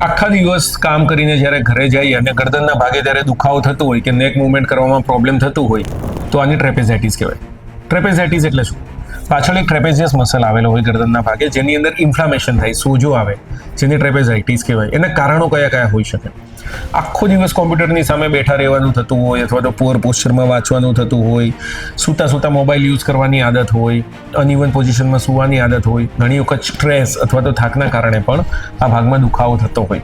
આખા દિવસ કામ કરીને જ્યારે ઘરે જઈએ અને ગરદનના ભાગે જ્યારે દુખાવો થતો હોય કે નેક મૂવમેન્ટ કરવામાં પ્રોબ્લેમ થતું હોય તો આને ટ્રેપેઝાઇટિસ કહેવાય. ટ્રેપેઝાઇટિસ એટલે શું? પાછળ એક ટ્રેપેઝિયસ મસલ આવેલો હોય ગરદનના ભાગે, જેની અંદર ઇન્ફ્લામેશન થાય, સોજો આવે, જેને ટ્રેપેઝાઇટિસ કહેવાય. એના કારણો કયા કયા હોઈ શકે? આખો દિવસ કોમ્પ્યુટરની સામે બેઠા રહેવાનું થતું હોય, અથવા તો પુઅર પોસ્ચરમાં વાંચવાનું થતું હોય, સૂતા સૂતા મોબાઈલ યુઝ કરવાની આદત હોય, અનઇવન પોઝિશનમાં સૂવાની આદત હોય, ઘણી વખત સ્ટ્રેસ અથવા તો થાકના કારણે પણ આ ભાગમાં દુખાવો થતો હોય,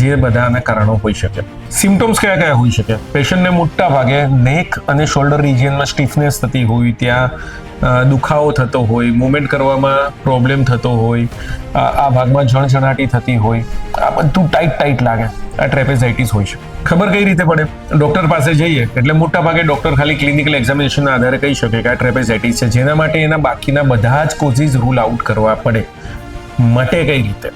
જે બધાના કારણો હોઈ શકે. સિમ્ટમ્સ કયા કયા હોઈ શકે? પેશન્ટને મોટા ભાગે નેક અને શોલ્ડર રિજિયનમાં સ્ટીફનેસ થતી હોય, ત્યાં દુખાવો થતો હોય, મૂવમેન્ટ કરવામાં પ્રોબ્લેમ થતો હોય, આ ભાગમાં જણજણાટી થતી હોય, આ બધું ટાઈટ લાગે, આ ટ્રેપેઝાઇટિસ હોય છે. ખબર કઈ રીતે પડે? ડૉક્ટર પાસે જઈએ એટલે મોટા ભાગે ડૉક્ટર ખાલી ક્લિનિકલ એક્ઝામિનેશનના આધારે કહી શકે કે આ ટ્રેપેઝાઇટિસ છે, જેના માટે એના બાકીના બધા જ કોઝિસ રૂલ આઉટ કરવા પડે. મટે કઈ રીતે?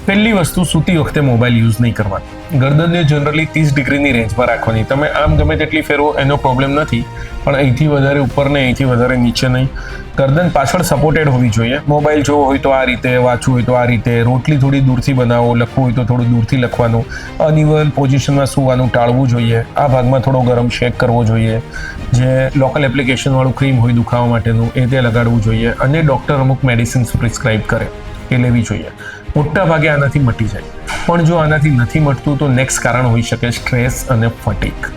પહેલી વસ્તુ, સૂતી વખતે મોબાઈલ યુઝ નહીં કરવાનો. ગરદનને જનરલી 30 ડિગ્રીની રેન્જમાં રાખવાની. તમે આમ ગમે તેટલી ફેરવો એનો પ્રોબ્લેમ નથી, પણ અહીંથી વધારે ઉપર ને અહીંથી વધારે નીચે નહીં. ગરદન પાછળ સપોર્ટેડ હોવી જોઈએ. મોબાઈલ જોવો હોય તો આ રીતે, વાંચવું હોય તો આ રીતે, રોટલી થોડી દૂરથી બનાવો, લખવું હોય તો થોડું દૂરથી લખવાનું, અનઇવન પોઝિશનમાં સૂવાનું ટાળવું જોઈએ. આ ભાગમાં થોડો ગરમ શેક કરવો જોઈએ, જે લોકલ એપ્લિકેશનવાળું ક્રીમ હોય દુખાવા માટેનું એ તે લગાડવું જોઈએ, અને ડૉક્ટર અમુક મેડિસિન્સ પ્રિસ્ક્રાઇબ કરે એ લેવી જોઈએ. મોટા ભાગે આનાથી મટી જાય. પણ જો આનાથી નથી મટતું તો નેક્સ્ટ કારણ હોઈ શકે સ્ટ્રેસ અને ફટીગ,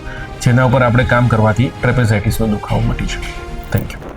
જેના ઉપર આપણે કામ કરવાથી ટ્રેપેઝાઇટિસનો દુખાવો મટી શકે. Thank you.